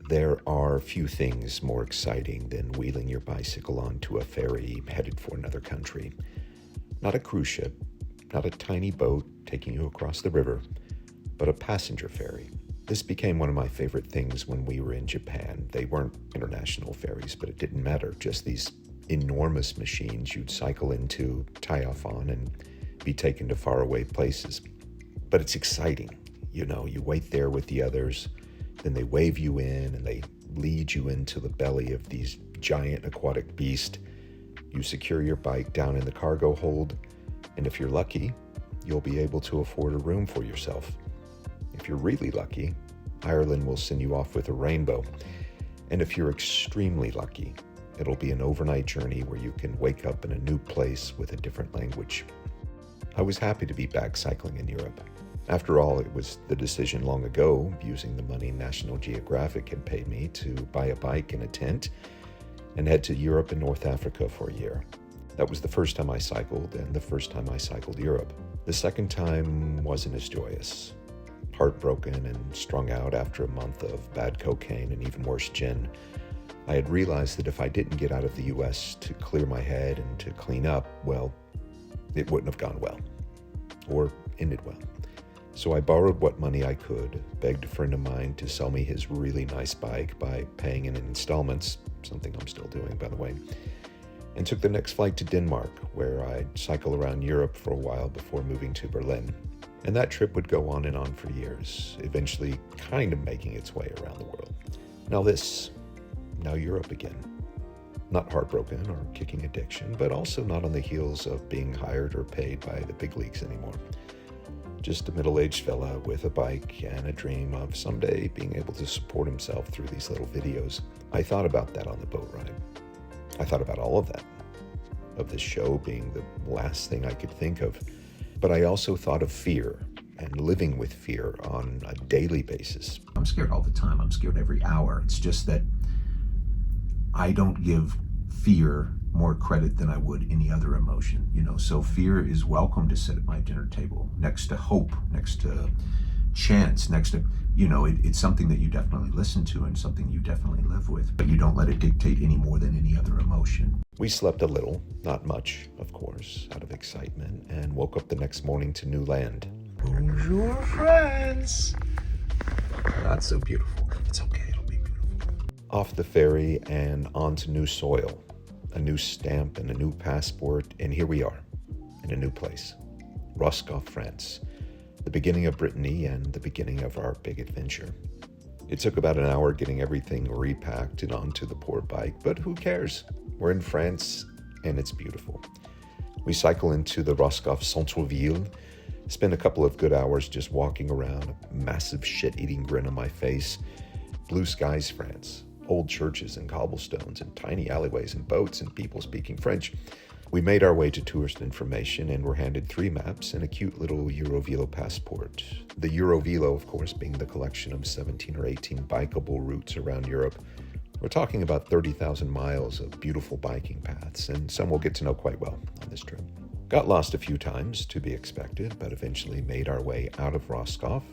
There are few things more exciting than wheeling your bicycle onto a ferry headed for another country. Not a cruise ship, not a tiny boat taking you across the river, but a passenger ferry. This became one of my favorite things when we were in Japan. They weren't international ferries, but it didn't matter. Just these enormous machines you'd cycle into, tie off on, and be taken to faraway places. But it's exciting. You know, you wait there with the others, then they wave you in and they lead you into the belly of these giant aquatic beasts. You secure your bike down in the cargo hold, and if you're lucky, you'll be able to afford a room for yourself. If you're really lucky, Ireland will send you off with a rainbow. And if you're extremely lucky, it'll be an overnight journey where you can wake up in a new place with a different language. I was happy to be back cycling in Europe. After all, it was the decision long ago, using the money National Geographic had paid me, to buy a bike and a tent and head to Europe and North Africa for a year. That was the first time I cycled, and the first time I cycled Europe. The second time wasn't as joyous. Heartbroken and strung out after a month of bad cocaine and even worse gin, I had realized that if I didn't get out of the US to clear my head and to clean up, well, it wouldn't have gone well, or ended well. So I borrowed what money I could, begged a friend of mine to sell me his really nice bike by paying in installments, something I'm still doing, by the way, and took the next flight to Denmark, where I'd cycle around Europe for a while before moving to Berlin. And that trip would go on and on for years, eventually kind of making its way around the world. Now Europe again. Not heartbroken or kicking addiction, but also not on the heels of being hired or paid by the big leagues anymore. Just a middle-aged fella with a bike and a dream of someday being able to support himself through these little videos. I thought about that on the boat ride. I thought about all of that, of this show being the last thing I could think of. But I also thought of fear and living with fear on a daily basis. I'm scared all the time. I'm scared every hour. It's just that I don't give fear more credit than I would any other emotion, so fear is welcome to sit at my dinner table next to hope, next to chance, next to, it's something that you definitely listen to and something you definitely live with, but you don't let it dictate any more than any other emotion. We slept a little, not much, of course, out of excitement, and woke up the next morning to new land. Bonjour, friends. Not so beautiful. It's okay, it'll be beautiful. Off the ferry and onto new soil, a new stamp and a new passport, and here we are, in a new place, Roscoff, France, the beginning of Brittany and the beginning of our big adventure. It took about an hour getting everything repacked and onto the poor bike, but who cares? We're in France, and it's beautiful. We cycle into the Roscoff centre-ville, spend a couple of good hours just walking around, a massive shit-eating grin on my face. Blue skies, France. Old churches and cobblestones and tiny alleyways and boats and people speaking French. We made our way to tourist information and were handed 3 maps and a cute little Eurovelo passport. The Eurovelo, of course, being the collection of 17 or 18 bikeable routes around Europe. We're talking about 30,000 miles of beautiful biking paths, and some we'll get to know quite well on this trip. Got lost a few times, to be expected, but eventually made our way out of Roscoff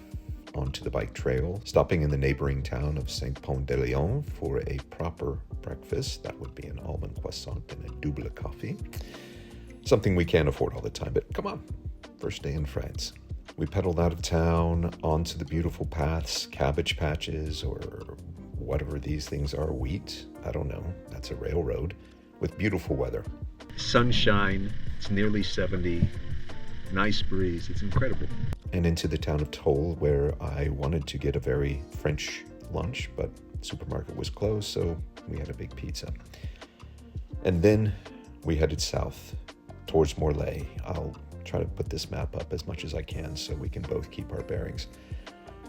onto the bike trail, stopping in the neighboring town of Saint-Pont-de-Léon for a proper breakfast. That would be an almond croissant and a double coffee. Something we can't afford all the time, but come on, first day in France. We pedaled out of town onto the beautiful paths, cabbage patches, or whatever these things are, wheat, I don't know, that's a railroad, with beautiful weather. Sunshine, it's nearly 70, nice breeze, it's incredible. And into the town of Toll, where I wanted to get a very French lunch, but the supermarket was closed, so we had a big pizza. And then we headed south towards Morlaix. I'll try to put this map up as much as I can so we can both keep our bearings.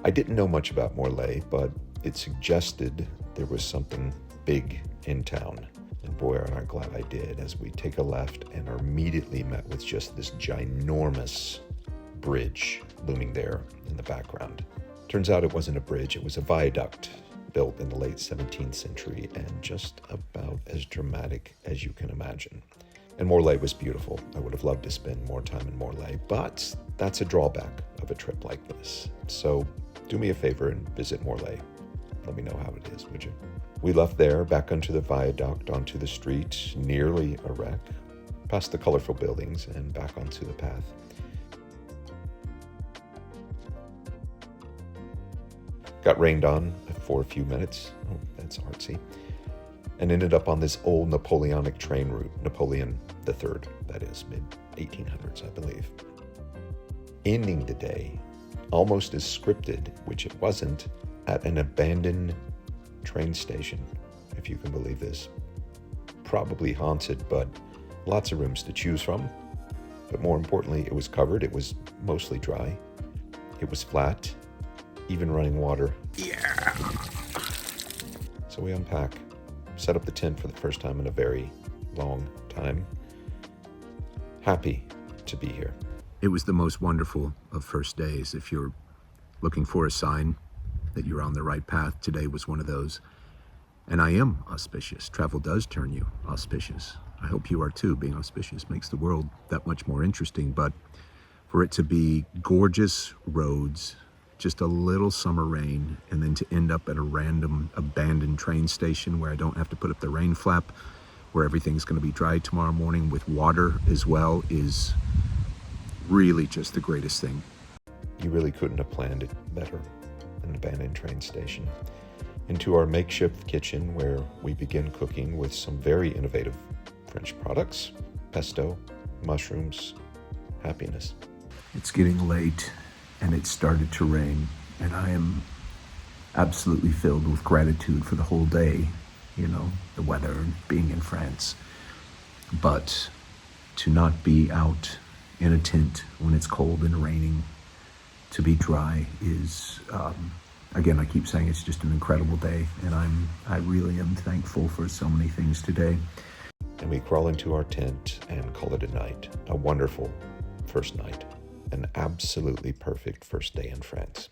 I didn't know much about Morlaix, but it suggested there was something big in town. And boy, am I glad I did, as we take a left and are immediately met with just this ginormous bridge looming there in the background. Turns out it wasn't a bridge, it was a viaduct built in the late 17th century and just about as dramatic as you can imagine. And Morlaix was beautiful. I would have loved to spend more time in Morlaix, but that's a drawback of a trip like this. So do me a favor and visit Morlaix. Let me know how it is, would you? We left there, back onto the viaduct, onto the street, nearly a wreck, past the colorful buildings, and back onto the path. Got rained on for a few minutes. Oh, that's artsy. And ended up on this old Napoleonic train route, Napoleon III, that is, mid-1800s, I believe. Ending the day, almost as scripted, which it wasn't, at an abandoned train station, if you can believe this. Probably haunted, but lots of rooms to choose from. But more importantly, it was covered. It was mostly dry. It was flat, even running water. Yeah. So we unpack, set up the tent for the first time in a very long time. Happy to be here. It was the most wonderful of first days. If you're looking for a sign that you're on the right path, today was one of those. And I am auspicious. Travel does turn you auspicious. I hope you are too. Being auspicious makes the world that much more interesting. But for it to be gorgeous roads, just a little summer rain, and then to end up at a random abandoned train station where I don't have to put up the rain flap, where everything's going to be dry tomorrow morning with water as well, is really just the greatest thing. You really couldn't have planned it better. An abandoned train station. Into our makeshift kitchen where we begin cooking with some very innovative French products, pesto, mushrooms, happiness. It's getting late and it started to rain, and I am absolutely filled with gratitude for the whole day, you know, the weather and being in France. But to not be out in a tent when it's cold and raining, to be dry is, again, I keep saying it's just an incredible day, and I really am thankful for so many things today. And we crawl into our tent and call it a night. A wonderful first night. An absolutely perfect first day in France.